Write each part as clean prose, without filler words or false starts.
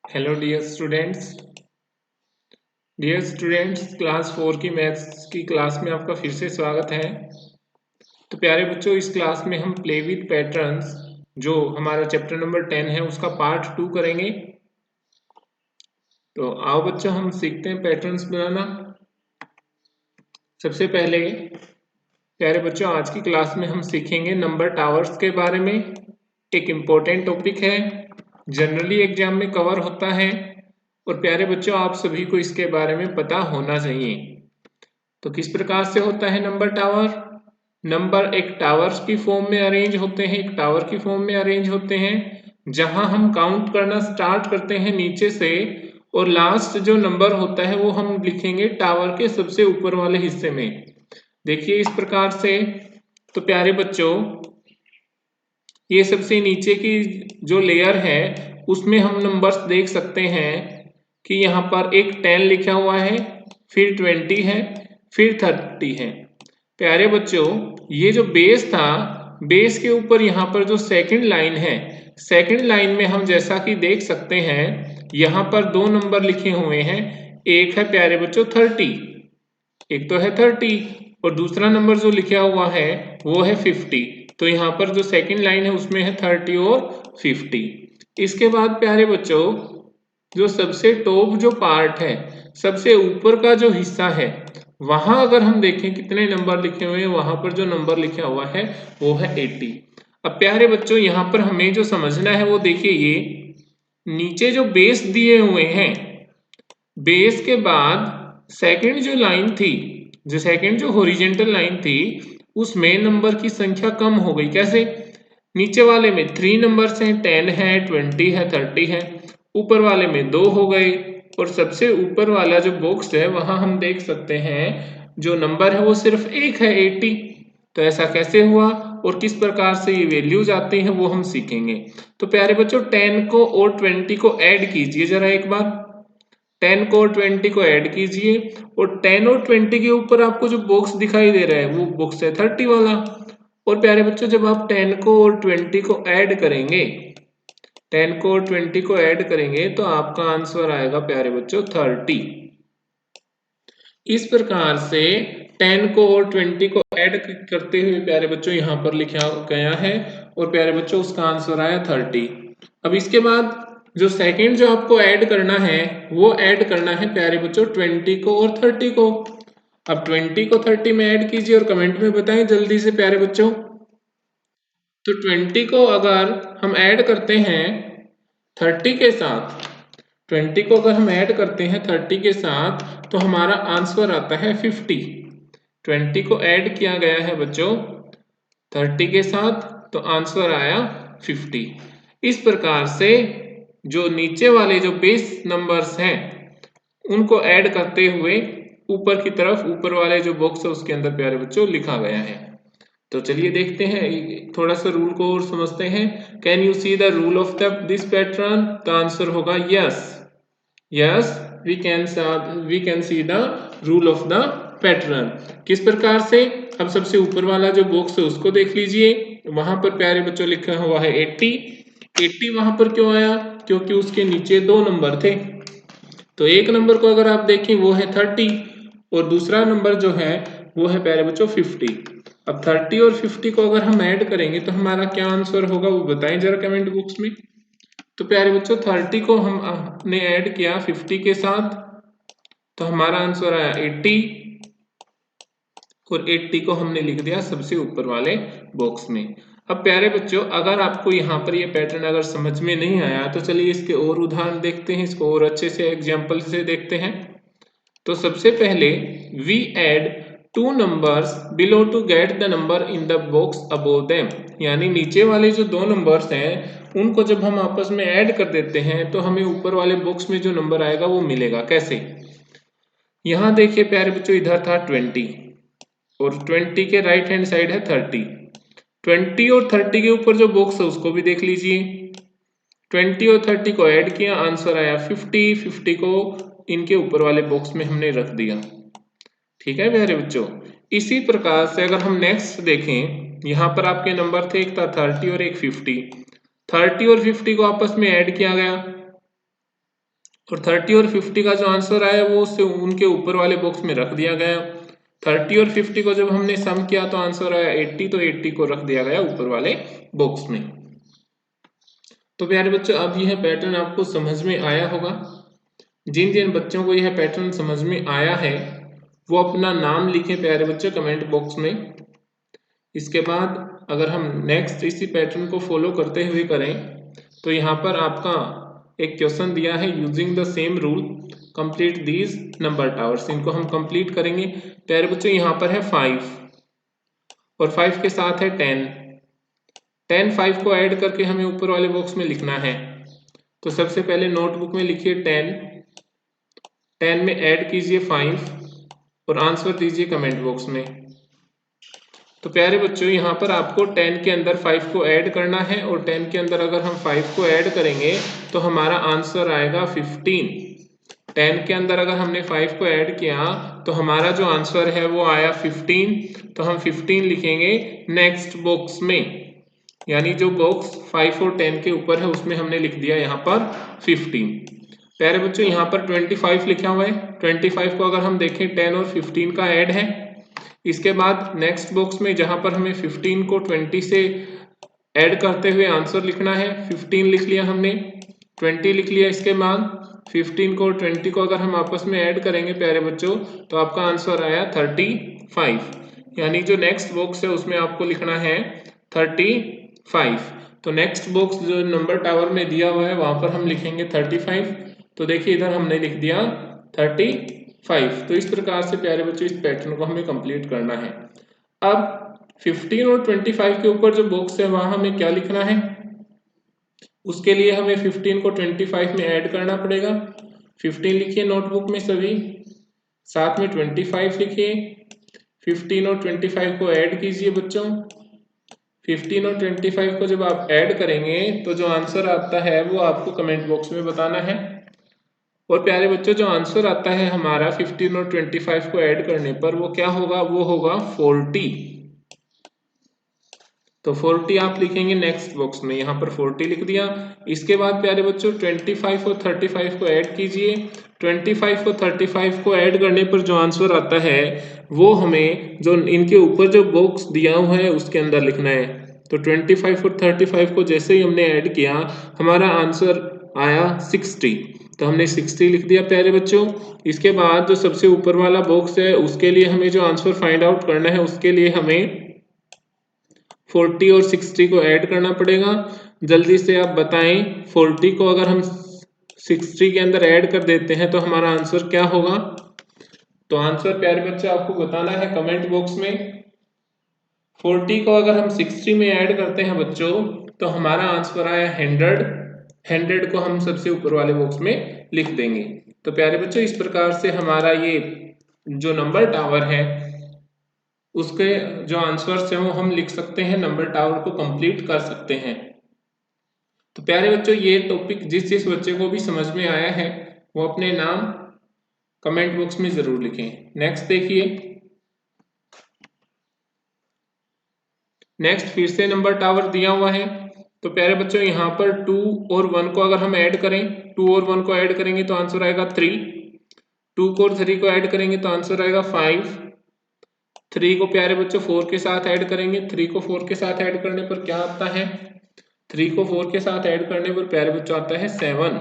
Hello dear students class 4 की maths की class में आपका फिर से स्वागत है। तो प्यारे बच्चों, इस क्लास में हम प्ले विद पैटर्न्स जो हमारा चैप्टर नंबर 10 है उसका पार्ट 2 करेंगे। तो आओ बच्चों, हम सीखते हैं पैटर्न्स बनाना। सबसे पहले प्यारे बच्चों, आज की क्लास में हम सीखेंगे नंबर टावर्स के बारे में। एक इम्पोर्टेंट टॉपिक है, जनरली एग्जाम में कवर होता है और प्यारे बच्चों आप सभी को इसके बारे में पता होना चाहिए। तो किस प्रकार से होता है नंबर टावर? नंबर एक टावर्स की फॉर्म में अरेंज होते हैं, एक टावर की फॉर्म में अरेंज होते हैं, जहां हम काउंट करना स्टार्ट करते हैं नीचे से और लास्ट जो नंबर होता है वो हम लिखेंगे टावर के सबसे ऊपर वाले हिस्से में। देखिए इस प्रकार से। तो प्यारे बच्चों, ये सबसे नीचे की जो लेयर है उसमें हम नंबर्स देख सकते हैं कि यहाँ पर एक 10 लिखा हुआ है, फिर 20 है, फिर 30 है। प्यारे बच्चों, ये जो बेस था, बेस के ऊपर यहाँ पर जो सेकंड लाइन है, सेकंड लाइन में हम जैसा कि देख सकते हैं यहाँ पर दो नंबर लिखे हुए हैं। एक है प्यारे बच्चों 30, एक तो है 30 और दूसरा नंबर जो लिखा हुआ है वो है 50। तो यहाँ पर जो सेकंड लाइन है उसमें है 30 और 50। इसके बाद प्यारे बच्चों, जो सबसे टॉप जो पार्ट है, सबसे ऊपर का जो हिस्सा है, वहां अगर हम देखें कितने नंबर लिखे हुए हैं, वहां पर जो नंबर लिखा हुआ है वो है 80। अब प्यारे बच्चों, यहाँ पर हमें जो समझना है वो देखिए, ये नीचे जो बेस दिए हुए हैं, बेस के बाद सेकंड जो लाइन थी, जो सेकंड जो हॉरिजेंटल लाइन थी, उसमें नंबर की संख्या कम हो गई। कैसे? नीचे वाले में 3 नंबर्स हैं, 10 है, 20 है, 30 है, ऊपर वाले में 2 हो गए और सबसे ऊपर वाला जो बॉक्स है वहां हम देख सकते हैं जो नंबर है वो सिर्फ एक है, 80। तो ऐसा कैसे हुआ और किस प्रकार से ये वैल्यूज आती हैं वो हम सीखेंगे। तो प्यारे बच्चों, 10 को और 20 को ऐड कीजिए जरा एक बार। 10 को और 20 को ऐड कीजिए और 10 और 20 के ऊपर आपको जो बॉक्स दिखाई दे रहा है वो बॉक्स है 30 वाला। और प्यारे बच्चों, जब आप 10 को और 20 को ऐड करेंगे, 10 को और 20 को ऐड करेंगे तो आपका आंसर आएगा प्यारे बच्चों 30। इस प्रकार से 10 को और 20 को ऐड करते हुए प्यारे बच्चों यहाँ पर लिखा गया है और प्यारे बच्चों उसका आंसर आया 30। अब इसके बाद जो सेकंड जो आपको ऐड करना है वो ऐड करना है प्यारे बच्चों 20 को और 30 को। अब 20 को 30 में ऐड कीजिए और कमेंट में बताएं जल्दी से प्यारे बच्चों। तो 20 को अगर हम ऐड करते हैं 30 के साथ, 20 को अगर हम ऐड करते हैं 30 के साथ तो हमारा आंसर आता है 50। 20 को ऐड किया गया है बच्चों 30 के साथ तो आंसर आया 50। इस प्रकार से जो नीचे वाले जो बेस नंबर्स हैं उनको ऐड करते हुए ऊपर की तरफ, ऊपर वाले जो बॉक्स है उसके अंदर प्यारे बच्चों लिखा गया है। तो चलिए देखते हैं, थोड़ा सा रूल को और समझते हैं। Can you see the rule of the this pattern? तो आंसर होगा yes. Yes, we can see the rule of the pattern. किस प्रकार से? अब सबसे ऊपर वाला जो बॉक्स है उसको देख लीजिए, वहां पर प्यारे बच्चों लिखा हुआ है 80। 80 वहां पर क्यों आया? क्योंकि उसके नीचे दो नंबर थे। तो एक नंबर को अगर आप देखें वो है 30 और दूसरा नंबर जो है वो है प्यारे बच्चों 50। अब 30 और 50 को अगर हम ऐड करेंगे तो हमारा क्या आंसर होगा वो बताएं जरा कमेंट बॉक्स में। तो प्यारे बच्चों, 30 को हमने ऐड किया 50 के साथ तो हमारा आंसर आया 80 और 80 को हमने लिख दिया सबसे ऊपर वाले बॉक्स में। अब प्यारे बच्चों, अगर आपको यहाँ पर ये पैटर्न अगर समझ में नहीं आया तो चलिए इसके और उदाहरण देखते हैं, इसको और अच्छे से एग्जाम्पल से देखते हैं। तो सबसे पहले we add two numbers below to get the number in the box above them, यानी नीचे वाले जो दो नंबर्स हैं उनको जब हम आपस में ऐड कर देते हैं तो हमें ऊपर वाले बॉक्स में जो नंबर आएगा वो मिलेगा। कैसे? यहाँ देखिए प्यारे बच्चों, इधर था 20 और 20 के राइट हैंड साइड है 30। 20 और 30 के ऊपर जो बॉक्स है उसको भी देख लीजिए। 20 और 30 को ऐड किया, आंसर आया 50। 50 को इनके ऊपर वाले बॉक्स में हमने रख दिया। ठीक है प्यारे बच्चों। इसी प्रकार से अगर हम नेक्स्ट देखें, यहाँ पर आपके नंबर थे, एक था 30 और एक 50। 30 और 50 को आपस में ऐड किया गया और 30 और 50 का जो आंसर आया वो उससे उनके ऊपर वाले बॉक्स में रख दिया गया। 30 और 50 को जब हमने सम किया तो आंसर आया 80, तो 80 को रख दिया गया ऊपर वाले बॉक्स में। तो प्यारे बच्चों, अब यह पैटर्न आपको समझ में आया होगा। जिन जिन बच्चों को यह पैटर्न समझ में आया है वो अपना नाम लिखें प्यारे बच्चों कमेंट बॉक्स में। इसके बाद अगर हम नेक्स्ट इसी पैटर्न को फॉलो करते हुए करें तो यहाँ पर आपका एक क्वेश्चन दिया है, using the same rule complete these number towers. इनको हम कंप्लीट करेंगे प्यारे बच्चों। यहाँ पर है 5 और 5 के साथ है 10। 10 5 को ऐड करके हमें ऊपर वाले बॉक्स में लिखना है। तो सबसे पहले नोटबुक में लिखिए 10 में ऐड कीजिए 5 और आंसर दीजिए कमेंट बॉक्स में। तो प्यारे बच्चों, यहाँ पर आपको 10 के अंदर 5 को ऐड करना है और 10 के अंदर अगर हम 5 को ऐड करेंगे तो हमारा आंसर आएगा 15। 10 के अंदर अगर हमने 5 को ऐड किया तो हमारा जो आंसर है वो आया 15। तो हम 15 लिखेंगे नेक्स्ट बॉक्स में, यानी जो बॉक्स 5 और 10 के ऊपर है उसमें हमने लिख दिया यहाँ पर 15। प्यारे बच्चों, यहाँ पर 25 लिखा हुआ है। 25 को अगर हम देखें 10 और 15 का ऐड है। इसके बाद नेक्स्ट बॉक्स में जहां पर हमें 15 को 20 से ऐड करते हुए आंसर लिखना है, 15 लिख लिया हमने, 20 लिख लिया। इसके बाद 15 को 20 को अगर हम आपस में ऐड करेंगे प्यारे बच्चों तो आपका आंसर आया 35। यानी जो नेक्स्ट बॉक्स है उसमें आपको लिखना है 35। तो नेक्स्ट बॉक्स जो नंबर टावर में दिया हुआ है वहां पर हम लिखेंगे 35। तो देखिए इधर हमने लिख दिया 35। तो इस प्रकार से प्यारे बच्चों इस पैटर्न को हमें कंप्लीट करना है। अब 15 और 25 के ऊपर जो बॉक्स है वहां हमें क्या लिखना है, उसके लिए हमें 15 को 25 में ऐड करना पड़ेगा। 15 लिखिए नोटबुक में सभी, साथ में 25 लिखिए। 15 और 25 को ऐड कीजिए बच्चों। 15 और 25 को जब आप ऐड करेंगे तो जो आंसर आता है वो आपको कमेंट बॉक्स में बताना है। और प्यारे बच्चों, जो आंसर आता है हमारा 15 और 25 को ऐड करने पर वो क्या होगा, वो होगा 40। तो 40 आप लिखेंगे नेक्स्ट बॉक्स में, यहाँ पर 40 लिख दिया। इसके बाद प्यारे बच्चों 25 और 35 को ऐड कीजिए। 25 और 35 को ऐड करने पर जो आंसर आता है वो हमें जो इनके ऊपर जो बॉक्स दिया हुआ है उसके अंदर लिखना है। तो 25 और 35 को जैसे ही हमने ऐड किया हमारा आंसर आया 60। तो हमने 60 लिख दिया प्यारे बच्चों। इसके बाद जो सबसे ऊपर वाला बॉक्स है उसके लिए हमें जो आंसर फाइंड आउट करना है उसके लिए हमें 40 और 60 को ऐड करना पड़ेगा। जल्दी से आप बताएं, 40 को अगर हम 60 के अंदर ऐड कर देते हैं तो हमारा आंसर क्या होगा। तो आंसर प्यारे बच्चे आपको बताना है कमेंट बॉक्स में। 40 को अगर हम 60 में ऐड करते हैं बच्चों तो हमारा आंसर आया 100। 100 को हम सबसे ऊपर वाले बॉक्स में लिख देंगे। तो प्यारे बच्चों इस प्रकार से हमारा ये जो नंबर टावर है उसके जो आंसर्स हैं वो हम लिख सकते हैं, नंबर टावर को कंप्लीट कर सकते हैं। तो प्यारे बच्चों, ये टॉपिक जिस जिस बच्चे को भी समझ में आया है वो अपने नाम कमेंट बॉक्स में जरूर लिखें। नेक्स्ट देखिए, नेक्स्ट फिर से नंबर टावर दिया हुआ है। तो प्यारे बच्चों यहाँ पर 2 और 1 को अगर हम ऐड करें, 2 और 1 को ऐड करेंगे तो आंसर आएगा 3। 2 को और 3 को ऐड करेंगे तो आंसर आएगा 5। 3 को प्यारे बच्चों 4 के साथ ऐड करेंगे, 3 को 4 के साथ ऐड करने पर क्या आता है, 3 को 4 के साथ ऐड करने पर प्यारे बच्चों आता है 7।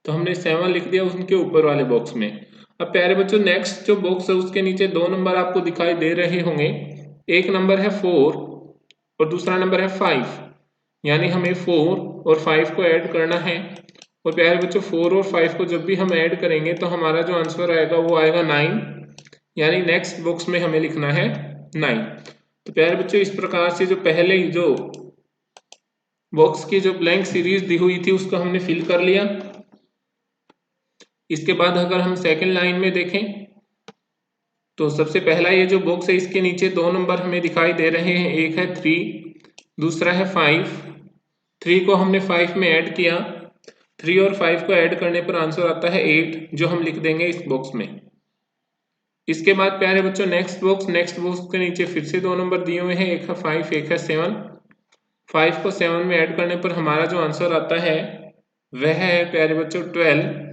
तो हमने 7 लिख दिया उनके ऊपर वाले बॉक्स में। अब प्यारे बच्चों नेक्स्ट जो बॉक्स है उसके नीचे दो नंबर आपको दिखाई दे रहे होंगे। एक नंबर है 4 और दूसरा नंबर है 5। यानी हमें 4 और 5 को ऐड करना है। और प्यारे बच्चों 4 और 5 को जब भी हम ऐड करेंगे तो हमारा जो आंसर आएगा वो आएगा 9। यानी नेक्स्ट बॉक्स में हमें लिखना है 9। तो प्यारे बच्चों इस प्रकार से जो पहले जो बॉक्स की जो ब्लैंक सीरीज दी हुई थी उसको हमने फिल कर लिया। इसके बाद अगर हम सेकंड लाइन में देखें तो सबसे पहला ये जो बॉक्स है इसके नीचे दो नंबर हमें दिखाई दे रहे हैं, एक है 3, दूसरा है 5। 3 को हमने 5 में ऐड किया, 3 और 5 को ऐड करने पर आंसर आता है 8 जो हम लिख देंगे इस बॉक्स में। इसके बाद प्यारे बच्चों नेक्स्ट बॉक्स के नीचे फिर से दो नंबर दिए हुए हैं, एक है 5 एक है 7। 5 को 7 में ऐड करने पर हमारा जो आंसर आता है वह है प्यारे बच्चों 12।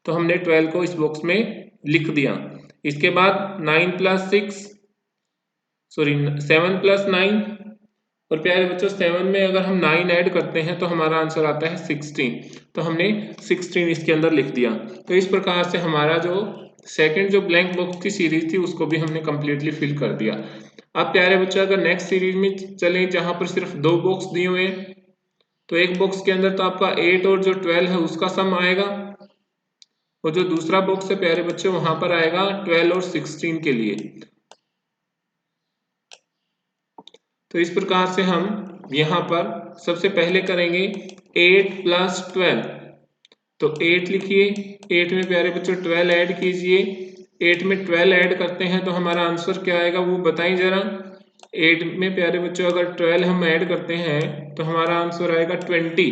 तो हमने 12 को इस बॉक्स में लिख दिया। इसके बाद 9 + 6 सॉरी 7 + 9 और प्यारे बच्चों 7 में अगर हम 9 ऐड करते हैं तो हमारा आंसर आता है 16। तो हमने 16 इसके अंदर लिख दिया। तो इस प्रकार से हमारा जो सेकंड जो ब्लैंक बॉक्स की सीरीज थी उसको भी हमने कंप्लीटली फिल कर दिया। अब प्यारे बच्चों अगर नेक्स्ट सीरीज में चलें जहां पर सिर्फ 2 बॉक्स दिए हुए हैं, तो एक बॉक्स के अंदर तो आपका 8 और जो 12 है उसका सम आएगा, और जो दूसरा बॉक्स है प्यारे बच्चों वहां पर आएगा 12 और 16 के लिए। तो इस प्रकार से हम यहाँ पर सबसे पहले करेंगे 8 + 12। तो 8 लिखिए, 8 में प्यारे बच्चों 12 ऐड कीजिए। 8 में 12 ऐड करते हैं तो हमारा आंसर क्या आएगा वो बताइए जरा। 8 में प्यारे बच्चों अगर 12 हम ऐड करते हैं तो हमारा आंसर आएगा 20।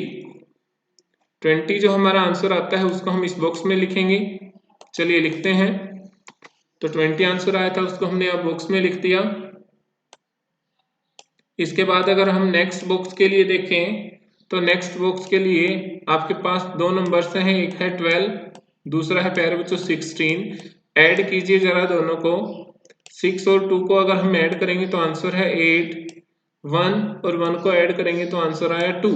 20 जो हमारा आंसर आता है उसको हम इस बॉक्स में लिखेंगे। चलिए लिखते हैं। तो 20 आंसर आया था उसको हमने अब बॉक्स में लिख दिया। इसके बाद अगर हम नेक्स्ट बॉक्स के लिए देखें तो नेक्स्ट बॉक्स के लिए आपके पास 2 नंबर्स हैं, एक है 12, दूसरा है प्यारे बच्चों 16। ऐड कीजिए जरा दोनों को। 6 और 2 को अगर हम ऐड करेंगे तो आंसर है 8। 1 और 1 को ऐड करेंगे तो आंसर आया 2,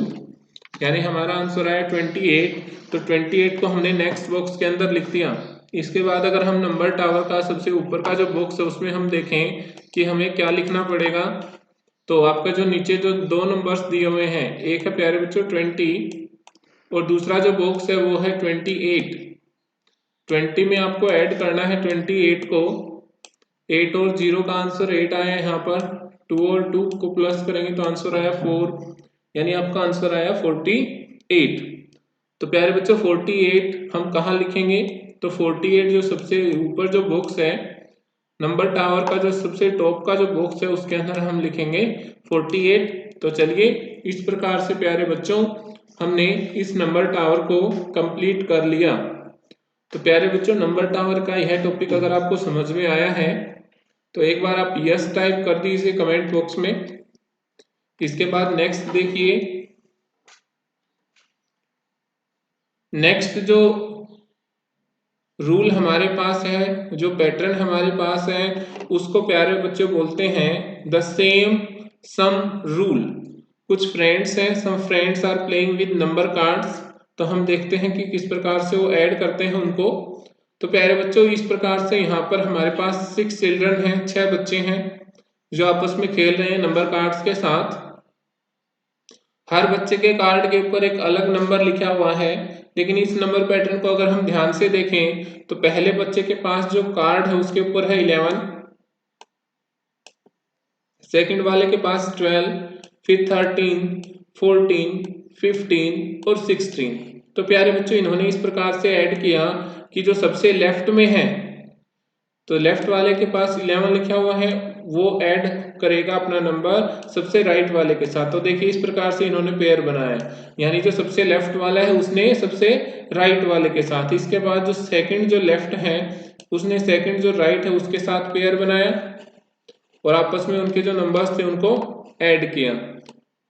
यानी हमारा आंसर आया 28। तो 28 को हमने नेक्स्ट बॉक्स के अंदर लिख दिया। इसके बाद अगर हम नंबर टावर का सबसे ऊपर का जो बॉक्स है उसमें हम देखें कि हमें क्या लिखना पड़ेगा, तो आपका जो नीचे जो 2 नंबर्स दिए हुए हैं, एक है प्यारे बच्चों 20 और दूसरा जो बॉक्स है वो है 28। 20 में आपको ऐड करना है 28 को। 8 और 0 का आंसर 8 आया यहाँ पर। 2 और 2 को प्लस करेंगे तो आंसर आया 4, यानी आपका आंसर आया 48। तो प्यारे बच्चों 48 हम कहाँ लिखेंगे, तो 48 जो सबसे ऊपर जो बॉक्स है नंबर टावर का जो सबसे टॉप का जो बॉक्स है उसके अंदर हम लिखेंगे 48। तो चलिए इस प्रकार से प्यारे बच्चों हमने इस नंबर टावर को कंप्लीट कर लिया। तो प्यारे बच्चों नंबर टावर का यह टॉपिक अगर आपको समझ में आया है तो एक बार आप यस टाइप कर दीजिए कमेंट बॉक्स में। इसके बाद नेक्स्ट देखिए, नेक्स्ट जो रूल हमारे पास है, जो पैटर्न हमारे पास है उसको प्यारे बच्चों बोलते हैं द सेम सम रूल। कुछ फ्रेंड्स हैं, some friends are playing with number cards. तो हम देखते हैं कि किस प्रकार से वो ऐड करते हैं उनको। तो प्यारे बच्चों इस प्रकार से यहाँ पर हमारे पास 6 चिल्ड्रन हैं, 6 बच्चे हैं जो आपस में खेल रहे हैं नंबर कार्ड्स के साथ। हर बच्चे के कार्ड के ऊपर एक अलग नंबर लिखा हुआ है, लेकिन इस नंबर पैटर्न को अगर हम ध्यान से देखें तो पहले बच्चे के पास जो कार्ड है उसके ऊपर है 11, सेकंड वाले के पास 12, फिर 13, 14, 15 और 16। तो प्यारे बच्चों इन्होंने इस प्रकार से ऐड किया कि जो सबसे लेफ्ट में है तो लेफ्ट वाले के पास 11 लिखा हुआ है, वो ऐड करेगा अपना नंबर सबसे राइट वाले के साथ। तो देखिए इस प्रकार से इन्होंने पेयर बनाया, यानी जो सबसे लेफ्ट वाला है उसने सबसे राइट वाले के साथ, इसके बाद जो सेकंड जो लेफ्ट है उसने सेकंड जो राइट है उसके साथ पेयर बनाया और आपस में उनके जो नंबर्स थे उनको ऐड किया।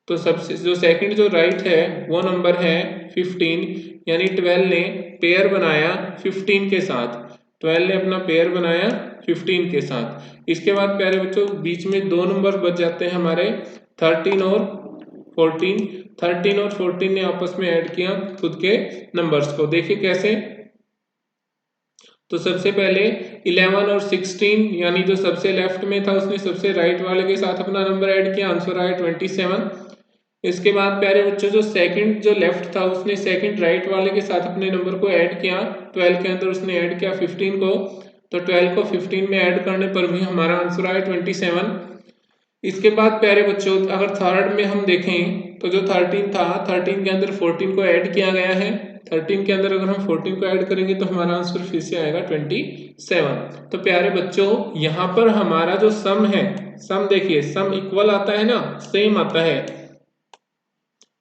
तो सबसे जो सेकंड जो राइट है वो नंबर है 15, यानी 12 ने पेयर बनाया 15 के साथ। 12 ने अपना पेयर बनाया 15 के साथ। इसके बाद प्यारे बच्चों बीच में 2 नंबर बच जाते हैं हमारे 13 और 14। 13 और 14 ने आपस में ऐड किया खुद के नंबर्स को। देखिए कैसे, तो सबसे पहले 11 और 16 यानी जो सबसे लेफ्ट में था उसने सबसे राइट वाले के साथ अपना नंबर ऐड किया, आंसर आया 27। इसके बाद प्यारे बच्चों जो सेकंड जो लेफ्ट था उसने सेकंड राइट वाले के साथ अपने नंबर को ऐड किया, 12 के अंदर उसने ऐड किया 15 को। तो 12 को 15 में ऐड करने पर भी हमारा आंसर आया 27। इसके बाद प्यारे बच्चों अगर थर्ड में हम देखें तो जो 13 था 13 के अंदर 14 को ऐड किया गया है। 13 के अंदर अगर हम 14 को ऐड करेंगे तो हमारा आंसर फिर से आएगा 27। तो प्यारे बच्चों यहाँ पर हमारा जो सम है, सम देखिए सम इक्वल आता है ना, सेम आता है,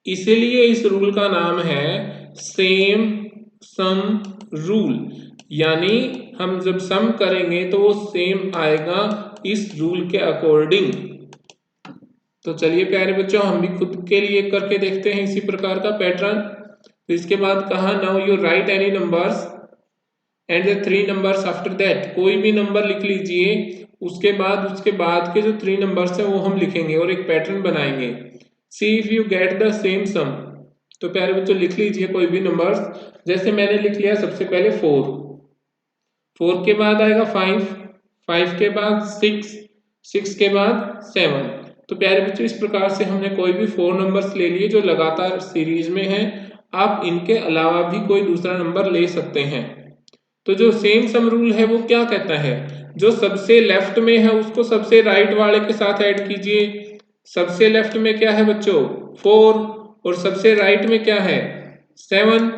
इसीलिए इस रूल का नाम है सेम सम रूल। यानी हम जब सम करेंगे तो वो सेम आएगा इस रूल के अकॉर्डिंग। तो चलिए प्यारे बच्चों हम भी खुद के लिए करके देखते हैं इसी प्रकार का पैटर्न। तो इसके बाद कहा now you right any numbers, and the 3 numbers after that, कोई भी नंबर लिख लीजिए, उसके बाद के जो 3 नंबर्स हैं वो हम लिखेंगे और एक पैटर्न बनाएंगे। See if you get the same sum, तो प्यारे बच्चों लिख लीजिए कोई भी नंबर्स। जैसे मैंने लिख लिया सबसे पहले 4 के बाद आएगा 5 के बाद 6 के बाद 7। तो प्यारे बच्चों इस प्रकार से हमने कोई भी 4 नंबर्स ले लिए जो लगातार सीरीज में हैं। आप इनके अलावा भी कोई दूसरा नंबर ले सकते हैं। तो जो सेम सम रूल है वो क्या कहता है, जो सबसे लेफ्ट में है उसको सबसे राइट वाले के साथ ऐड कीजिए। सबसे लेफ्ट में क्या है बच्चों 4 और सबसे राइट में क्या है 7,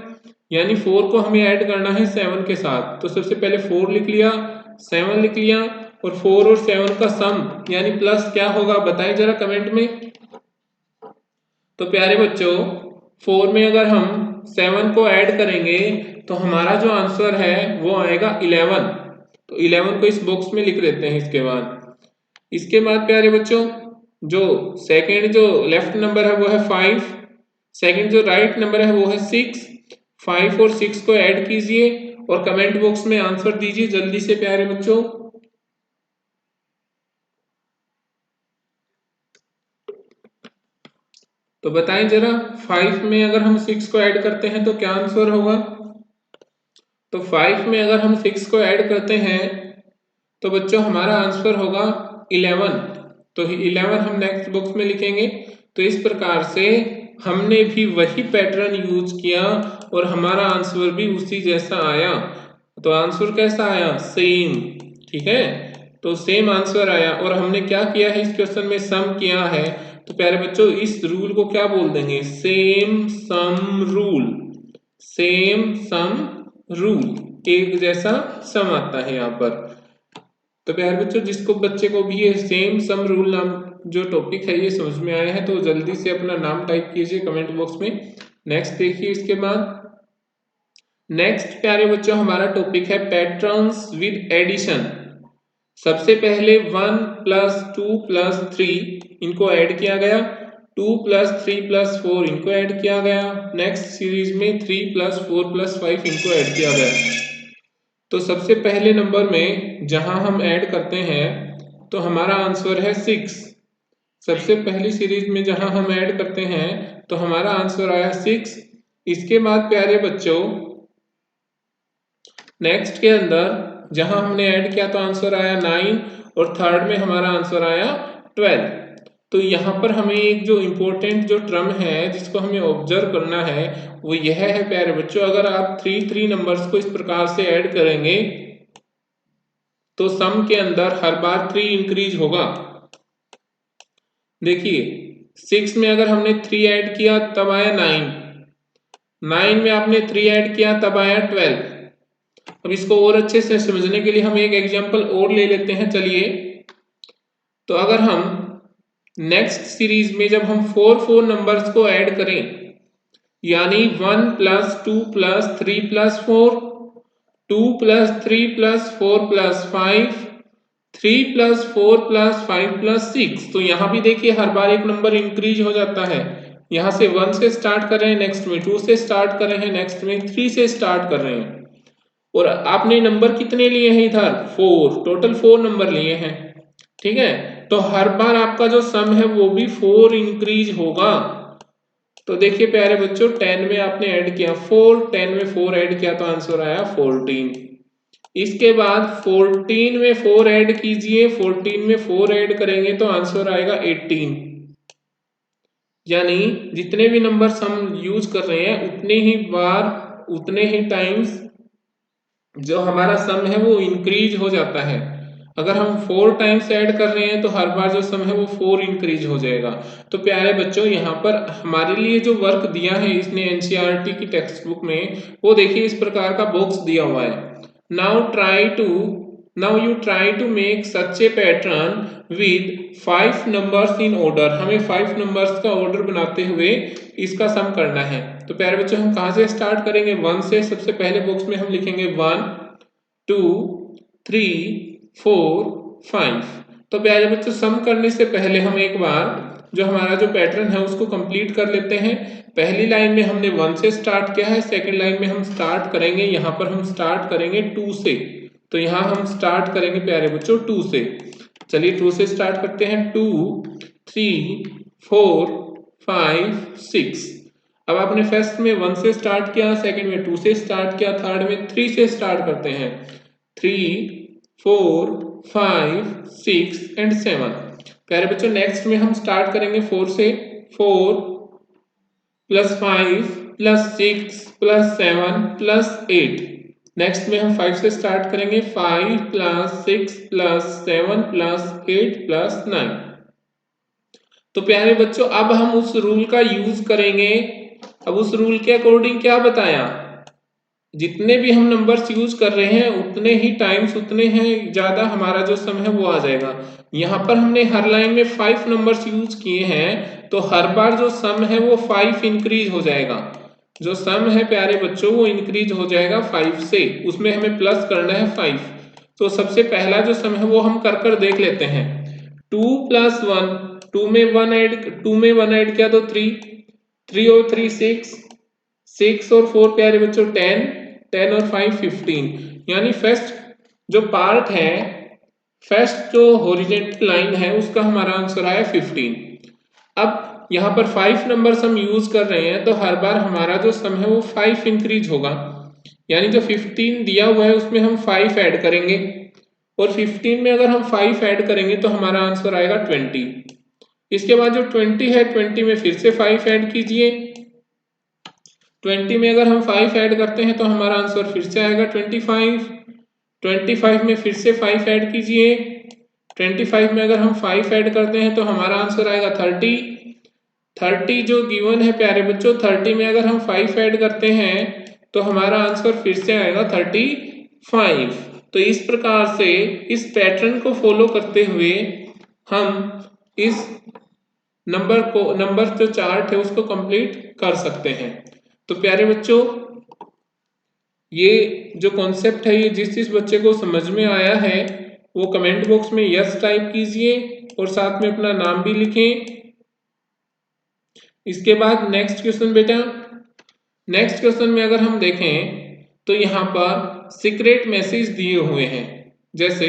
यानी 4 को हमें ऐड करना है 7 के साथ। तो सबसे पहले 4 लिख लिया, 7 लिख लिया, और 4 और 7 का सम यानी प्लस क्या होगा बताएं जरा कमेंट में। तो प्यारे बच्चों 4 में अगर हम 7 को ऐड करेंगे तो हमारा जो आंसर है वो आएगा 11। तो 11 को इस बॉक्स में लिख देते हैं। इसके बाद प्यारे बच्चों जो सेकंड जो लेफ्ट नंबर है वो है 5, सेकंड जो राइट नंबर है वो है 6। 5 और 6 को ऐड कीजिए और कमेंट बॉक्स में आंसर दीजिए जल्दी से प्यारे बच्चों। तो बताएं जरा 5 में अगर हम 6 को ऐड करते हैं तो क्या आंसर होगा। तो 5 में अगर हम 6 को ऐड करते हैं तो बच्चों हमारा आंसर होगा 11। तो 11 हम नेक्स्ट बॉक्स में लिखेंगे। तो इस प्रकार से हमने भी वही पैटर्न यूज किया और हमारा आंसर भी उसी जैसा आया। तो आंसर कैसा आया सेम, ठीक है। तो सेम आंसर आया और हमने क्या किया है इस क्वेश्चन में सम किया है। तो प्यारे बच्चों इस रूल को क्या बोल देंगे same sum rule. Same sum rule, एक जैसा सम आता है यहाँ पर। तो प्यारे बच्चों जिसको बच्चे को भी ये सेम सम रूल नाम जो टॉपिक है ये समझ में आया है तो जल्दी से अपना नाम टाइप कीजिए कमेंट बॉक्स में। नेक्स्ट देखिए इसके बाद नेक्स्ट प्यारे बच्चों हमारा टॉपिक है पैटर्न्स विद एडिशन। सबसे पहले 1 प्लस 2 प्लस 3 इनको ऐड किया गया, 2 प्लस 3 प्लस 4 इनको ऐड किया गया, नेक्स्ट सीरीज में 3 प्लस 4 प्लस 5 इनको ऐड किया गया। तो सबसे पहले नंबर में जहां हम ऐड करते हैं तो हमारा आंसर है 6। सबसे पहली सीरीज में जहां हम ऐड करते हैं तो हमारा आंसर आया 6। इसके बाद प्यारे बच्चों नेक्स्ट के अंदर जहां हमने ऐड किया तो आंसर आया 9 और थर्ड में हमारा आंसर आया 12। तो यहाँ पर हमें एक जो इम्पोर्टेंट जो टर्म है जिसको हमें ऑब्जर्व करना है वो यह है प्यारे बच्चों, अगर आप 3 नंबर्स को इस प्रकार से ऐड करेंगे तो सम के अंदर हर बार 3 इंक्रीज होगा। देखिए 6 में अगर हमने 3 ऐड किया तब आया 9 में आपने 3 ऐड किया तब आया 12। अब इसको और अच्छे से समझने के लिए हम एक एग्जांपल और ले लेते हैं चलिए। तो अगर हम नेक्स्ट सीरीज में जब हम 4 नंबर्स को ऐड करें यानी 1 plus 2 plus 3 plus 4, 2 plus 3 plus 4 plus 5, 3 plus 4 plus 5 plus 6, तो यहां भी देखिए हर बार एक नंबर इंक्रीज हो जाता है। यहां से 1 से स्टार्ट कर रहे हैं, नेक्स्ट में 2 से स्टार्ट कर रहे हैं, नेक्स्ट में 3 से स्टार्ट कर रहे हैं। और आपने नंबर कितने लिए हैं इधर 4, टोटल 4 नंबर लिए हैं, ठीक है। तो हर बार आपका जो सम है वो भी 4 इंक्रीज होगा। तो देखिए प्यारे बच्चों 10 में आपने ऐड किया 4, 10 में 4 ऐड किया तो आंसर आया 14। इसके बाद 14 में 4 ऐड कीजिए, 14 में 4 ऐड करेंगे तो आंसर आएगा 18। यानी जितने भी नंबर्स हम यूज कर रहे हैं उतने ही बार उतने ही टाइम्स जो हमारा सम है वो इंक्रीज हो जाता है। अगर हम 4 टाइम्स ऐड कर रहे हैं तो हर बार जो सम है वो 4 इंक्रीज हो जाएगा। तो प्यारे बच्चों यहाँ पर हमारे लिए जो वर्क दिया है इसने एनसीईआरटी की टेक्स्ट बुक में, वो देखिए इस प्रकार का बॉक्स दिया हुआ है। Now you try to make such a pattern with 5 numbers in order. हमें 5 नंबर्स का ऑर्डर बनाते हुए इसका सम करना है। तो प्यारे बच्चों हम कहां से स्टार्ट करेंगे 1 से। सबसे पहले बॉक्स में हम लिखेंगे 1 2 3 4 5। तो प्यारे बच्चों सम करने से पहले हम एक बार जो हमारा जो पैटर्न है उसको कंप्लीट कर लेते हैं। पहली लाइन में हमने 1 से स्टार्ट किया है, सेकंड लाइन में हम स्टार्ट करेंगे, यहाँ पर हम स्टार्ट करेंगे 2 से। तो यहाँ हम स्टार्ट करेंगे प्यारे बच्चों 2 से। चलिए 2 से स्टार्ट करते हैं। 2 3 4 5 6। अब आपने फर्स्ट में 1 से स्टार्ट किया, सेकंड में 2 से स्टार्ट किया, थर्ड में 3 से स्टार्ट करते हैं। 3 4 5 6 एंड 7। प्यारे बच्चों नेक्स्ट में हम स्टार्ट करेंगे 4 से। 4 plus 5 plus 6 plus 7 plus 8। Next में हम 5 से स्टार्ट करेंगे। 5 प्लस 6 प्लस 7 प्लस 8 प्लस 9। तो प्यारे बच्चों अब हम उस रूल का यूज करेंगे। अब उस रूल के अकॉर्डिंग क्या बताया, जितने भी हम नंबर्स यूज कर रहे हैं उतने ही टाइम्स उतने हैं ज्यादा हमारा जो सम है वो आ जाएगा। यहाँ पर हमने हर लाइन में 5 नंबर्स यूज किए हैं, तो हर बार जो सम है वो 5 इंक्रीज हो जाएगा। जो सम है प्यारे बच्चों वो इंक्रीज हो जाएगा 5 से, उसमें हमें प्लस करना है 5। तो सबसे पहला जो सम है वो हम कर देख लेते हैं। 2 प्लस 1, 2 में 1 ऐड किया तो 3, 3 और 3 6, 6 और 4 प्यारे बच्चों 10, 10 और 5 15। यानी फर्स्ट जो पार्ट है, फर्स्ट जो हॉरिजॉन्टल लाइन है उसका हमारा आंसर आया 15। अब यहाँ पर 5 नंबर्स हम यूज कर रहे हैं, तो हर बार हमारा जो सम है वो 5 इंक्रीज होगा। यानी जो 15 दिया हुआ है उसमें हम 5 ऐड करेंगे, और 15 में अगर हम 5 ऐड करेंगे तो हमारा आंसर आएगा 20। इसके बाद जो 20 है, 20 में फिर से 5 ऐड कीजिए। 20 में अगर हम 5 ऐड करते हैं तो हमारा आंसर फिर से आएगा 25। 25 में फिर से 5 ऐड कीजिए। 25 में अगर हम 5 ऐड करते हैं तो हमारा आंसर आएगा 30। 30 जो गिवन है प्यारे बच्चों, 30 में अगर हम 5 ऐड करते हैं तो हमारा आंसर फिर से आएगा 35। तो इस प्रकार से इस पैटर्न को फॉलो करते हुए हम इस नंबर जो चार्ट है उसको कंप्लीट कर सकते हैं। तो प्यारे बच्चों ये जो कॉन्सेप्ट है ये जिस बच्चे को समझ में आया है वो कमेंट बॉक्स में यस टाइप कीजिए और साथ में अपना नाम भी लिखें। इसके बाद नेक्स्ट क्वेश्चन बेटा, नेक्स्ट क्वेश्चन में अगर हम देखें तो यहाँ पर सीक्रेट मैसेज दिए हुए हैं। जैसे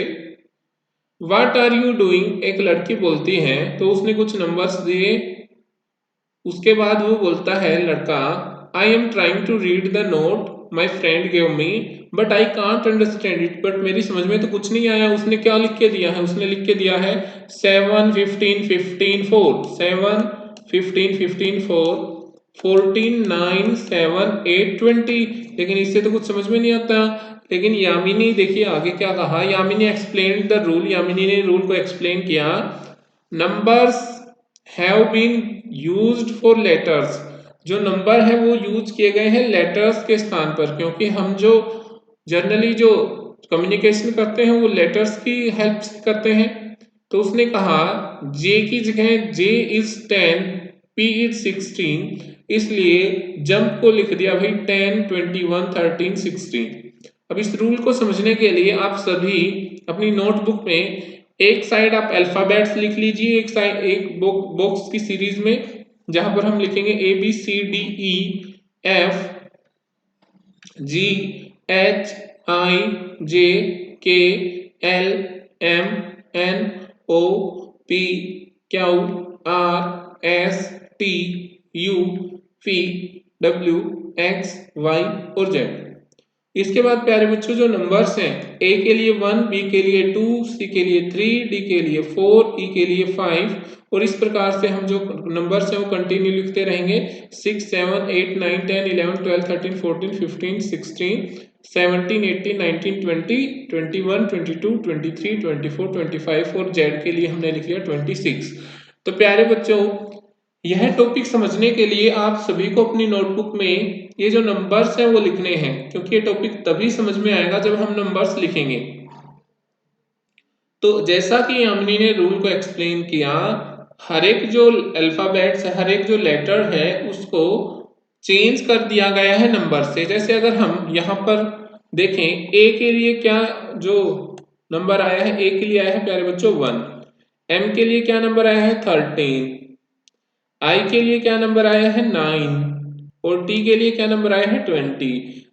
व्हाट आर यू डूइंग, एक लड़की बोलती है, तो उसने कुछ नंबर्स दिए। उसके बाद वो बोलता है लड़का, I am trying to read the note my friend give me but I can't understand it, but मेरी समझ में तो कुछ नहीं आया। उसने क्या लिख के दिया है, उसने लिख के दिया है 7 15 15 4, 7 15 15 4, 14 9 7 8 20। लेकिन इससे तो कुछ समझ में नहीं आता। लेकिन यामिनी देखिए आगे क्या कहा, Yamini explain the rule, Yamini ने रूल को एक्सप्लेन किया। Numbers have been used for letters, जो नंबर है वो यूज किए गए हैं लेटर्स के स्थान पर, क्योंकि हम जो जनरली जो कम्युनिकेशन करते हैं वो लेटर्स की हेल्प से करते हैं। तो उसने कहा जे की जगह जे इज 10, पी इज 16, इसलिए जंप को लिख दिया भाई 10 21 13 16। अब इस रूल को समझने के लिए आप सभी अपनी नोटबुक में एक साइड आप अल्फाबेट्स लिख लीजिए, एक साइड एक बॉक्स की सीरीज में जहां पर हम लिखेंगे A B C D E F G H I J K L M N O P Q R S T U P W X Y और जेड। इसके बाद प्यारे बच्चों जो नंबर्स हैं, ए के लिए 1, बी के लिए 2, सी के लिए 3, डी के लिए 4, ई के लिए 5, और इस प्रकार से हम जो नंबर्स हैं वो कंटिन्यू लिखते रहेंगे। 6 7 8 9 10 11 12 13 14 15 16 17 18 19 20 21 22 23 24 25 और जेड के लिए हमने लिख लिया 26। तो प्यारे बच्चों यह टॉपिक समझने के लिए आप सभी को अपनी नोटबुक में ये जो नंबर्स हैं वो लिखने हैं, क्योंकि ये टॉपिक तभी समझ में आएगा जब हम नंबर्स लिखेंगे। तो जैसा कि यामिनी ने रूल को एक्सप्लेन किया, हर एक जो अल्फाबेट्स है, हर एक जो लेटर है उसको चेंज कर दिया गया है नंबर से। जैसे अगर हम यहाँ पर देखें ए के लिए क्या जो नंबर आया है, ए के लिए आया है प्यारे बच्चों 1, एम के लिए क्या नंबर आया है 13, आई के लिए क्या नंबर आया है 9 और टी के लिए क्या नंबर आया है 20।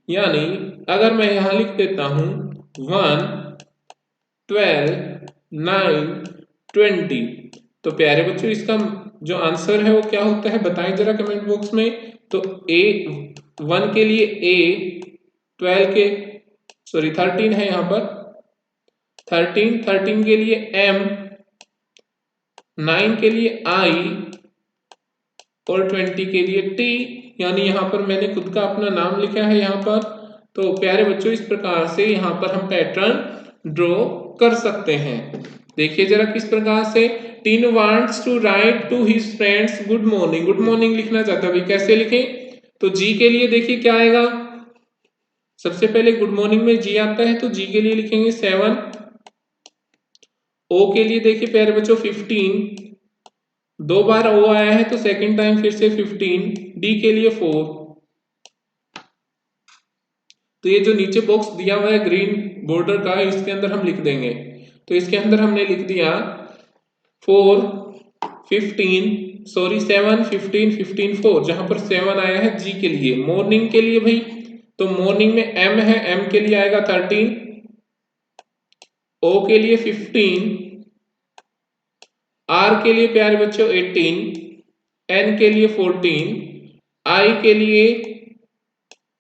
यानी अगर मैं यहां लिख देता हूं 1 12 9 20, तो प्यारे बच्चों इसका जो आंसर है वो क्या होता है बताएं जरा कमेंट बॉक्स में। तो ए 1 के लिए ए, 12 के सॉरी 13 है यहाँ पर 13 के लिए एम, 9 के लिए आई और 20 के लिए टी। यानी यहाँ पर मैंने खुद का अपना नाम लिखा है यहाँ पर। तो प्यारे बच्चों इस प्रकार से यहाँ पर हम पैटर्न ड्रॉ कर सकते हैं। देखिए जरा किस प्रकार से। Teen wants to write to his friends good morning. Good morning लिखना चाहता है, कैसे लिखें? तो जी के लिए देखिए क्या आएगा, सबसे पहले गुड मॉर्निंग में जी आता है तो जी के लिए लिखेंगे 7। ओ के लिए देखिए प्यारे बच्चों 15, 2 बार ओ आया है तो सेकंड टाइम फिर से 15। डी के लिए 4। तो ये जो नीचे बॉक्स दिया हुआ है ग्रीन बॉर्डर का, इसके अंदर हम लिख देंगे। तो इसके अंदर हमने लिख दिया 4 15 सॉरी 7 15 15 4, जहां पर 7 आया है जी के लिए। मॉर्निंग के लिए भाई, तो मॉर्निंग में एम है, एम के लिए आएगा 13, ओ के लिए 15, आर के लिए प्यारे बच्चों 18, एन के लिए 14, आई के लिए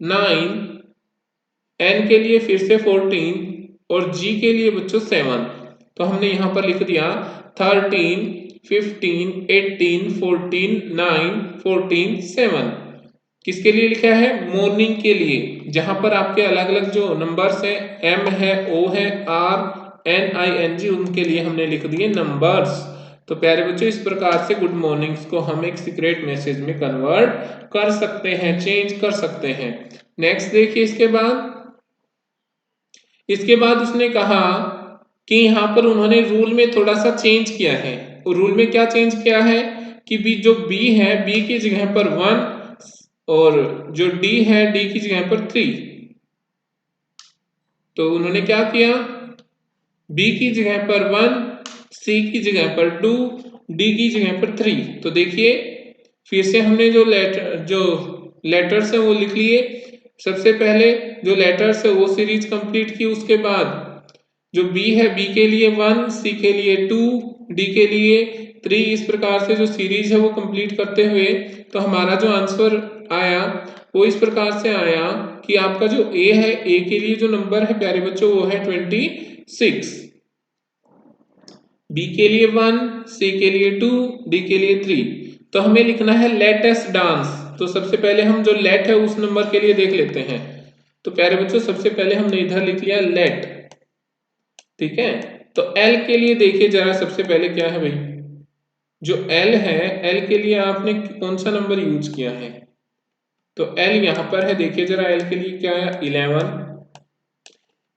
9, एन के लिए फिर से 14 और जी के लिए बच्चों 7। तो हमने यहां पर लिख दिया 13 15 18 14 9 14 7। किसके लिए लिखा है? मॉर्निंग के लिए, जहां पर आपके अलग अलग जो नंबर्स हैं, एम है, ओ है, R N I N G, उनके लिए हमने लिख दिए नंबर्स। तो प्यारे बच्चों इस प्रकार से गुड मॉर्निंग्स को हम एक सीक्रेट मैसेज में कन्वर्ट कर सकते हैं, चेंज कर सकते हैं। नेक्स्ट देखिए इसके बाद उसने कहा कि यहाँ पर उन्होंने रूल में थोड़ा सा चेंज किया है। और रूल में क्या चेंज किया है कि जो बी है, बी की जगह पर 1 और जो डी है, डी की जगह पर 3। तो उन्होंने क्या किया, बी की जगह पर 1, सी की जगह पर 2, डी की जगह पर 3। तो देखिए फिर से हमने जो लेटर्स है वो लिख लिए। सबसे पहले जो लेटर्स है वो सीरीज कंप्लीट की, उसके बाद जो बी है, बी के लिए 1, सी के लिए 2, डी के लिए 3, इस प्रकार से जो सीरीज है वो कंप्लीट करते हुए तो हमारा जो आंसर आया वो इस प्रकार से आया कि आपका जो ए है, ए के लिए जो नंबर है प्यारे बच्चों वो है 26, बी के लिए 1, सी के लिए 2, डी के लिए 3। तो हमें लिखना है लेट अस डांस। तो सबसे पहले हम जो लेट है उस नंबर के लिए देख लेते हैं। तो प्यारे बच्चों सबसे पहले हमने इधर लिख लिया लेट, ठीक है। तो एल के लिए देखिए जरा सबसे पहले क्या है भाई, जो एल है, एल के लिए आपने कौन सा नंबर यूज किया है? तो एल यहां पर है, देखिए जरा एल के लिए क्या है 11।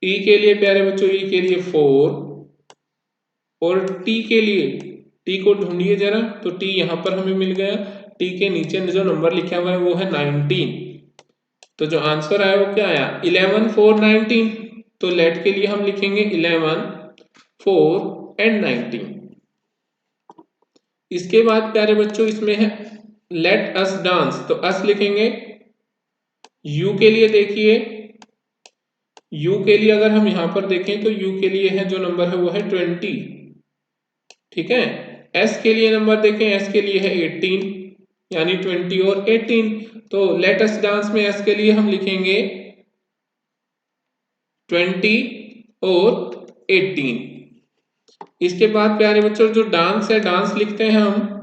ई के लिए प्यारे बच्चों, ई के लिए 4 और टी के लिए, टी को ढूंढिए जरा। तो टी यहां पर हमें मिल गया, टी के नीचे जो नंबर लिखा हुआ है वो है 19। तो जो आंसर आया वो क्या आया 11 4 19। तो लेट के लिए हम लिखेंगे 11 4 एंड 19। इसके बाद प्यारे बच्चों इसमें है लेट अस डांस। तो अस लिखेंगे। यू के लिए देखिए, यू के लिए अगर हम यहां पर देखें तो यू के लिए है जो नंबर है वो है 20, ठीक है। एस के लिए नंबर देखें, एस के लिए है 18, यानी 20 और 18। तो लेट अस डांस में एस के लिए हम लिखेंगे 20 और 18। इसके बाद प्यारे बच्चों जो डांस है, डांस लिखते हैं हम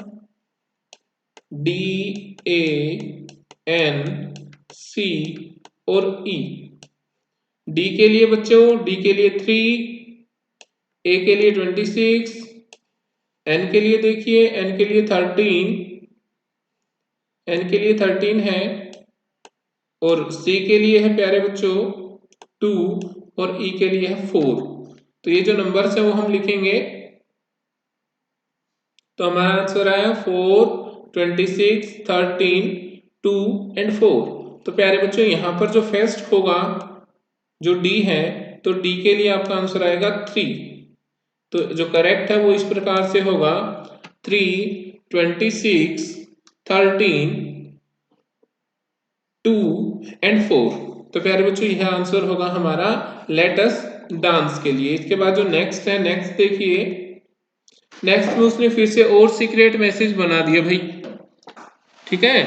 DANC और E। डी के लिए बच्चों, डी के लिए 3, ए के लिए 26, एन के लिए देखिए, एन के लिए 13, एन के लिए 13 है और सी के लिए है प्यारे बच्चों 2 और ई के लिए है 4। तो ये जो नंबर्स है वो हम लिखेंगे। तो हमारा आंसर आया 4 26 13 2 एंड 4। तो प्यारे बच्चों यहां पर जो फर्स्ट होगा जो डी है, तो डी के लिए आपका आंसर आएगा 3। तो जो करेक्ट है वो इस प्रकार से होगा 3 26 13, 2 and 4। तो प्यारे बच्चों यह आंसर होगा हमारा लेट अस डांस के लिए। इसके बाद जो नेक्स्ट है, नेक्स्ट देखिए, नेक्स्ट में उसने फिर से और सीक्रेट मैसेज बना दिया भाई। ठीक है,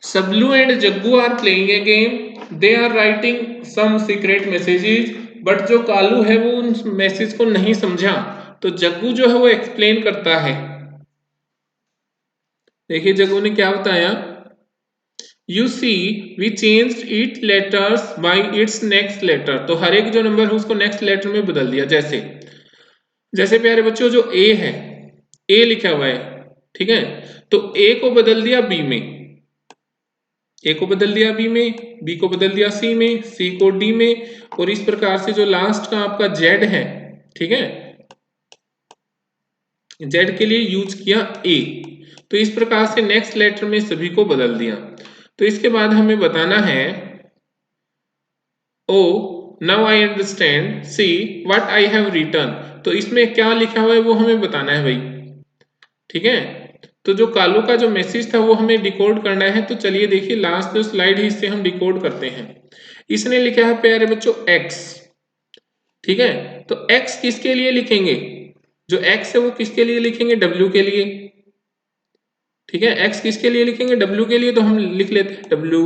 Sablu and Jaggu are playing a game, they are writing some secret messages, but जो कालू है वो उन मैसेज को नहीं समझा, तो जग्गू जो है वो एक्सप्लेन करता है। देखिए जग्गू ने क्या बताया, you see we changed it letters by its next letter. तो हर एक जो नंबर है उसको नेक्स्ट लेटर में बदल दिया। जैसे जैसे प्यारे बच्चों जो ए है, ए लिखा हुआ है, ठीक है, तो ए को बदल दिया बी में, ए को बदल दिया बी में, बी को बदल दिया सी में, सी को डी में, और इस प्रकार से जो लास्ट का आपका जेड है, ठीक है, जेड के लिए यूज किया ए। तो इस प्रकार से नेक्स्ट लेटर में सभी को बदल दिया। तो इसके बाद हमें बताना है, oh now I understand see what I have written. तो इसमें क्या लिखा हुआ है वो हमें बताना है भाई। ठीक है, तो जो कालू का जो मैसेज था वो हमें डिकोड करना है। तो चलिए देखिए लास्ट जो स्लाइड है इससे हम डिकोड करते हैं। इसने लिखा है प्यारे बच्चों एक्स। ठीक है, तो एक्स किसके लिए लिखेंगे, जो एक्स है वो किसके लिए लिखेंगे, डब्ल्यू के लिए। ठीक है, एक्स किसके लिए लिखेंगे, डब्ल्यू के लिए, तो हम लिख लेते हैं डब्ल्यू।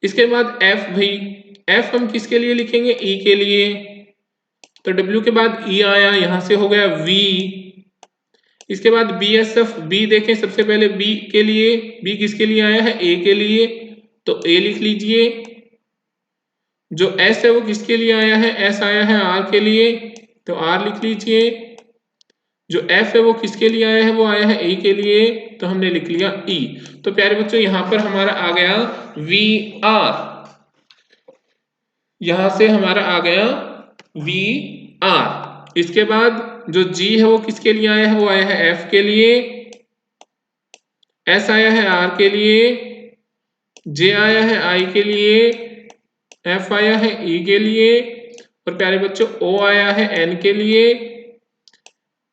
इसके बाद एफ भाई, एफ हम किसके लिए लिखेंगे, ई के लिए, तो डब्ल्यू के बाद ई आया, यहां से हो गया वी। इसके बाद बी एस एफ, बी देखें सबसे पहले बी के लिए, बी किसके लिए आया है, ए के लिए, तो ए लिख लीजिए। जो एस है वो किसके लिए आया है, एस आया है आर के लिए, तो आर लिख लीजिए। जो एफ है वो किसके लिए आया है, वो आया है ए के लिए, तो हमने लिख लिया ई। तो प्यारे बच्चों यहां पर हमारा आ गया वी आर, यहां से हमारा आ गया वी आर। इसके बाद जो जी है वो किसके लिए आया है, वो आया है एफ के लिए, एस आया है आर के लिए, जे आया है आई के लिए, एफ आया है ई के लिए, और प्यारे बच्चों ओ आया है एन के लिए,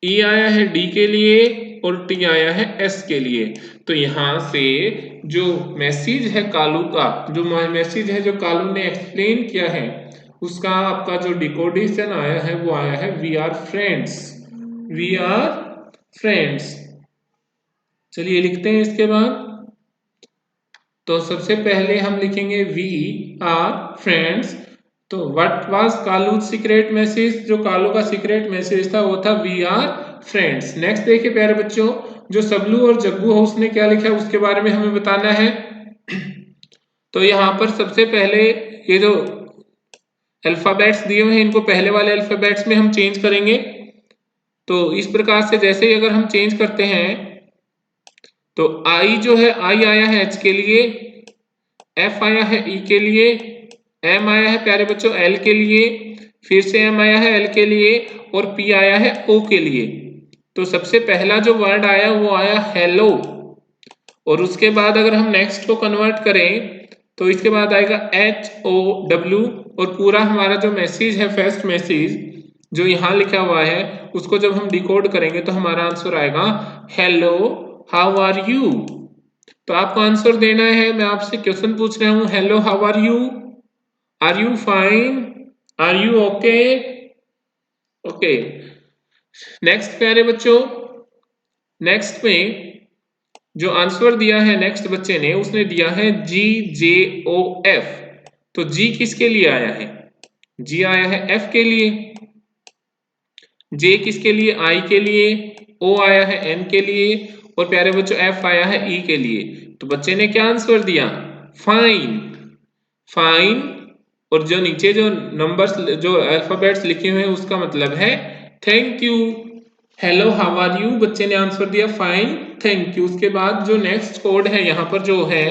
ई आया है डी के लिए, और टी आया है एस के लिए। तो यहां से जो मैसेज है कालू का, जो मैसेज है जो कालू ने एक्सप्लेन किया है, उसका आपका जो डिकोडेशन आया है वो आया है we are friends, we are friends. चलिए लिखते हैं इसके बाद। तो सबसे पहले हम लिखेंगे वी आर फ्रेंड्स। तो what was Kalu secret message, जो कालू का सीक्रेट मैसेज था वो था वी आर फ्रेंड्स। नेक्स्ट देखिए प्यारे बच्चों, जो सबलू और जग्गू है उसने क्या लिखा है उसके बारे में हमें बताना है। तो यहाँ पर सबसे पहले ये जो अल्फाबेट्स दिए हुए हैं इनको पहले वाले अल्फाबेट्स में हम चेंज करेंगे। तो इस प्रकार से जैसे ही अगर हम चेंज करते हैं, तो आई जो है, आई आया है एच के लिए, एफ आया है ई के लिए, एम आया है प्यारे बच्चों एल के लिए, फिर से एम आया है एल के लिए, और पी आया है ओ के लिए। तो सबसे पहला जो वर्ड आया वो आया हेलो, और उसके बाद अगर हम नेक्स्ट को कन्वर्ट करें तो इसके बाद आएगा एच ओ डब्ल्यू, और पूरा हमारा जो मैसेज है फर्स्ट मैसेज जो यहाँ लिखा हुआ है उसको जब हम डिकोड करेंगे तो हमारा आंसर आएगा हेलो हाउ आर यू। तो आपको आंसर देना है, मैं आपसे क्वेश्चन पूछ रहा हूँ, hello how are you fine, are you okay, okay. Next प्यारे बच्चों, नेक्स्ट में जो आंसर दिया है नेक्स्ट बच्चे ने, उसने दिया है जी जे ओ एफ। तो जी किसके लिए आया है, जी आया है एफ के लिए, जे किसके लिए, आई के लिए, ओ आया है एन के लिए, और प्यारे बच्चों एफ आया है ई के लिए। तो बच्चे ने क्या आंसर दिया, फाइन, फाइन। और जो नीचे जो नंबर्स जो अल्फाबेट्स लिखे हुए हैं उसका मतलब है thank you. Hello how are you, बच्चे ने आंसर दिया फाइन थैंक यू। उसके बाद जो नेक्स्ट कोड है यहाँ पर जो है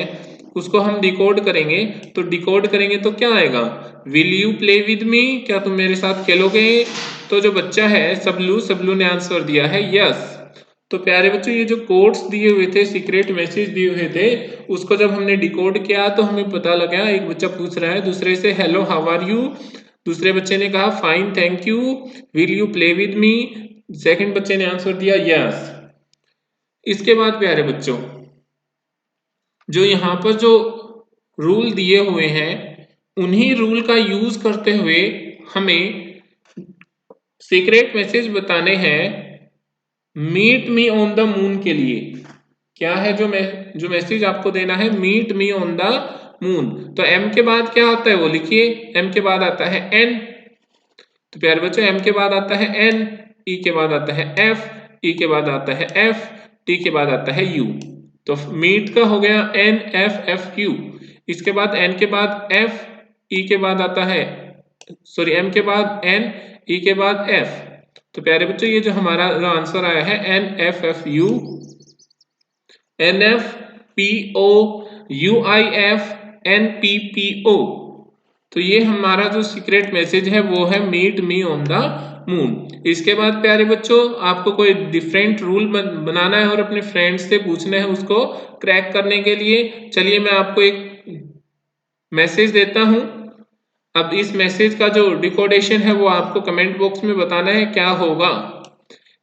उसको हम डिकोड करेंगे। तो डिकोड करेंगे तो क्या आएगा, will you play with me, क्या तुम मेरे साथ खेलोगे। तो जो बच्चा है सबलू, सबलू ने आंसर दिया है यस। तो प्यारे बच्चों ये जो कोड्स दिए हुए थे, सीक्रेट मैसेज दिए हुए थे, उसको जब हमने डिकोड किया तो हमें पता लगा, एक बच्चा पूछ रहा है दूसरे से हेलो हाउ आर यू, दूसरे बच्चे ने कहा fine thank you, will you play with me, second बच्चे ने आंसर दिया यस। इसके बाद प्यारे बच्चों जो यहाँ पर जो रूल दिए हुए हैं उन्हीं रूल का यूज करते हुए हमें सीक्रेट मैसेज बताने हैं meet me on the moon के लिए। क्या है जो मैसेज आपको देना है? Meet me on the moon. तो एम के बाद क्या आता है वो लिखिए। एम के बाद आता है एन। तो प्यारे बच्चों एम के बाद आता है एन, ई के बाद आता है एफ, ई के बाद आता है एफ, टी के बाद आता है यू। तो मीट का हो गया एन एफ एफ यू। इसके बाद एन के बाद एफ, ई के बाद आता है सॉरी एम के बाद एन, ई के बाद एफ। तो प्यारे बच्चों ये जो हमारा जो आंसर आया है N F F U, N F P O, U I F, N P P O. तो ये हमारा जो सीक्रेट मैसेज है वो है meet me on the moon. इसके बाद प्यारे बच्चों आपको कोई डिफरेंट रूल बनाना है और अपने फ्रेंड्स से पूछना है उसको क्रैक करने के लिए। चलिए मैं आपको एक मैसेज देता हूं। अब इस मैसेज का जो डिकोडेशन है वो आपको कमेंट बॉक्स में बताना है क्या होगा।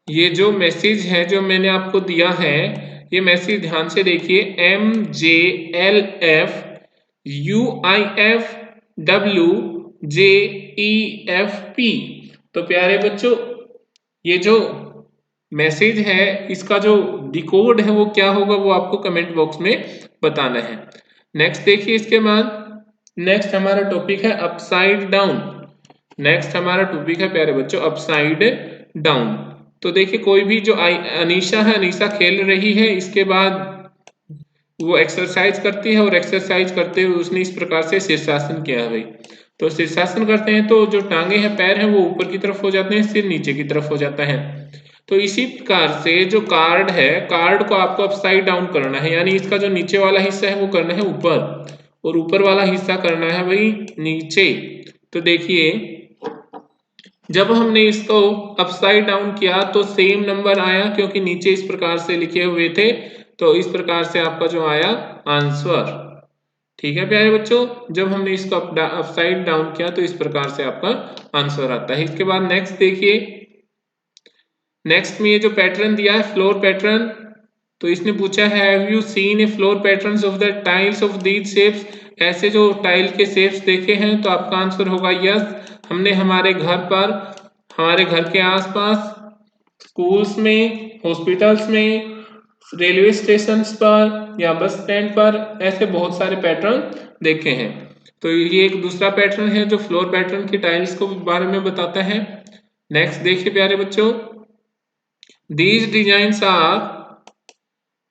ये जो मैसेज है जो मैंने आपको दिया है ये मैसेज ध्यान से देखिए। M J L F U I F W J E F P. तो प्यारे बच्चों ये जो मैसेज है इसका जो डिकोड है वो क्या होगा वो आपको कमेंट बॉक्स में बताना है। नेक्स्ट देखिए इसके बाद नेक्स्ट हमारा टॉपिक है अपसाइड डाउन। नेक्स्ट हमारा टॉपिक है प्यारे बच्चों अपसाइड डाउन। तो देखिए कोई भी जो अनीशा है, अनीशा खेल रही है, इसके बाद वो एक्सरसाइज करती है और एक्सरसाइज करते हुए उसने इस प्रकार से शीर्षासन किया है भाई। तो शीर्षासन करते हैं तो जो टांगे हैं पैर हैं वो ऊपर की तरफ हो जाते हैं, सिर नीचे की तरफ हो जाता है। तो इसी प्रकार से जो कार्ड है कार्ड को आपको अपसाइड डाउन करना है, यानी इसका जो नीचे वाला हिस्सा है वो करना है ऊपर और ऊपर वाला हिस्सा करना है भाई नीचे। तो देखिए जब हमने इसको अपसाइड डाउन किया तो सेम नंबर आया क्योंकि नीचे इस प्रकार से लिखे हुए थे। तो इस प्रकार से आपका जो आया आंसर। ठीक है प्यारे बच्चों जब हमने इसको अपसाइड डाउन किया तो इस प्रकार से आपका आंसर आता है। इसके बाद नेक्स्ट देखिए। नेक्स्ट में ये जो पैटर्न दिया है फ्लोर पैटर्न, तो इसने पूछा है have you seen A floor patterns of the tiles of these shapes. ऐसे जो टाइल के शेप्स देखे हैं तो आपका आंसर होगा यस। हमने हमारे घर पर, हमारे घर के आसपास, स्कूल्स में, हॉस्पिटल्स में, रेलवे स्टेशन पर या बस स्टैंड पर ऐसे बहुत सारे पैटर्न देखे हैं। तो ये एक दूसरा पैटर्न है जो फ्लोर पैटर्न की टाइल्स को बारे में बताता है। नेक्स्ट देखिए प्यारे बच्चों these designs are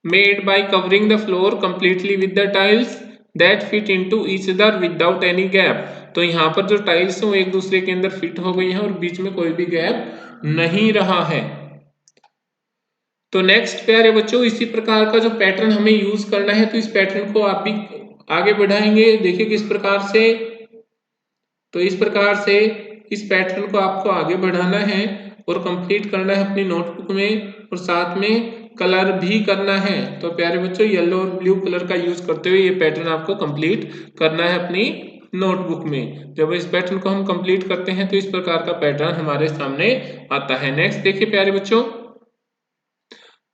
made by covering the floor completely with the tiles that fit into each other without any gap। तो यहाँ पर जो टाइल्स हैं वो एक दूसरे के अंदर फिट हो गई हैं और बीच में कोई भी गैप नहीं रहा है। तो नेक्स्ट प्यारे बच्चों इसी प्रकार का जो पैटर्न हमें यूज करना है तो इस पैटर्न को आप भी आगे बढ़ाएंगे। देखिए किस प्रकार से। तो इस प्रकार से इस पैटर्न को आपको आगे बढ़ाना है और कंप्लीट करना है अपनी नोटबुक में और साथ में कलर भी करना है। तो प्यारे बच्चों येलो और ब्लू कलर का यूज करते हुए ये पैटर्न आपको कंप्लीट करना है अपनी नोटबुक में। जब इस पैटर्न को हम कंप्लीट करते हैं तो इस प्रकार का पैटर्न हमारे सामने आता है। नेक्स्ट देखिए प्यारे बच्चों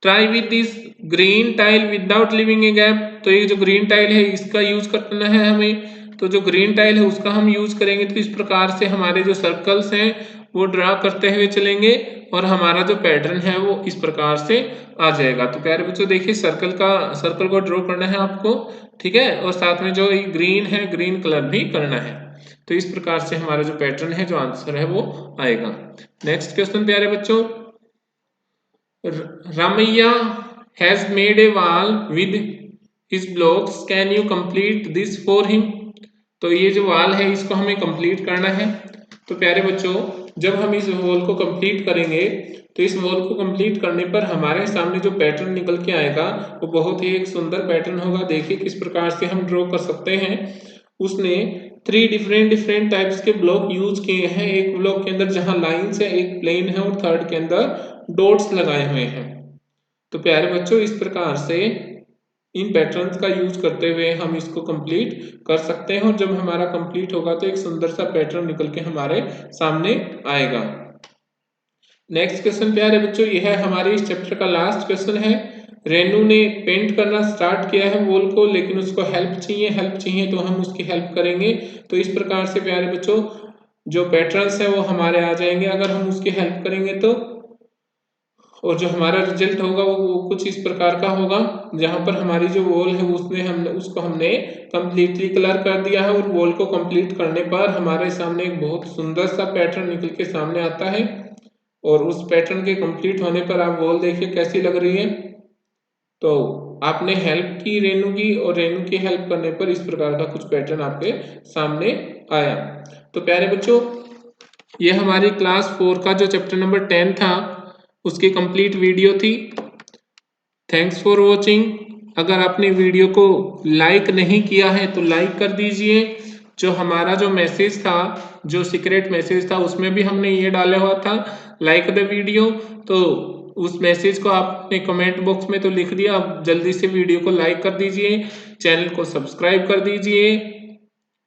try with this green tile without leaving a gap. तो ये जो ग्रीन टाइल है इसका यूज करना है हमें। तो जो ग्रीन टाइल है उसका हम यूज करेंगे तो इस प्रकार से हमारे जो सर्कल्स हैं वो ड्रा करते हुए चलेंगे और हमारा जो पैटर्न है वो इस प्रकार से आ जाएगा। तो प्यारे बच्चों देखिए सर्कल को ड्रॉ करना है आपको, ठीक है, और साथ में जो ग्रीन है ग्रीन कलर भी करना है। तो इस प्रकार से हमारा जो पैटर्न है जो आंसर है वो आएगा। नेक्स्ट क्वेश्चन प्यारे बच्चों Ramaiya has made a wall with his blocks. Can you complete this for him? तो ये जो वॉल है इसको हमें कंप्लीट करना है। तो प्यारे बच्चों जब हम इस वॉल को कंप्लीट करेंगे तो इस वॉल को कंप्लीट करने पर हमारे सामने जो पैटर्न निकल के आएगा वो बहुत ही एक सुंदर पैटर्न होगा। देखिए किस प्रकार से हम ड्रॉ कर सकते हैं। उसने 3 डिफरेंट टाइप्स के ब्लॉक यूज किए हैं। एक ब्लॉक के अंदर जहां लाइंस है, एक प्लेन है और थर्ड के अंदर डॉट्स लगाए हुए हैं। तो प्यारे बच्चों इस प्रकार से इन पैटर्न्स का यूज करते हुए हम इसको कंप्लीट कर सकते हैं और जब हमारा कंप्लीट होगा तो एक सुंदर सा पैटर्न निकल के हमारे सामने आएगा। नेक्स्ट क्वेश्चन प्यारे बच्चों यह है हमारे इस चैप्टर का लास्ट क्वेश्चन है। रेनू ने पेंट करना स्टार्ट किया है वॉल को, लेकिन उसको हेल्प चाहिए तो हम उसकी हेल्प करेंगे। तो इस प्रकार से प्यारे बच्चों जो पैटर्न्स है वो हमारे आ जाएंगे अगर हम उसकी हेल्प करेंगे तो, और जो हमारा रिजल्ट होगा वो कुछ इस प्रकार का होगा, जहां पर हमारी जो वॉल है उसको हमने कम्प्लीटली कलर कर दिया है, और वॉल को कंप्लीट करने पर हमारे सामने एक बहुत सुंदर सा पैटर्न निकल के सामने आता है। और उस पैटर्न के कंप्लीट होने पर आप वॉल देखिए कैसी लग रही है। तो आपने हेल्प की रेनू की, और रेनू की हेल्प करने पर इस प्रकार का कुछ पैटर्न आपके सामने आया। तो प्यारे बच्चों ये हमारी क्लास 4 का जो चैप्टर नंबर 10 था उसकी कंप्लीट वीडियो थी। Thanks for watching. अगर आपने वीडियो को लाइक नहीं किया है तो लाइक कर दीजिए। जो हमारा जो मैसेज था, जो सीक्रेट मैसेज था, उसमें भी हमने ये डाला हुआ था लाइक द वीडियो। तो उस मैसेज को आपने कमेंट बॉक्स में तो लिख दिया, अब जल्दी से वीडियो को लाइक कर दीजिए, चैनल को सब्सक्राइब कर दीजिए।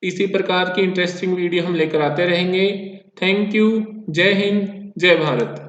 इसी प्रकार की इंटरेस्टिंग वीडियो हम लेकर आते रहेंगे। Thank you. जय हिंद, जय भारत।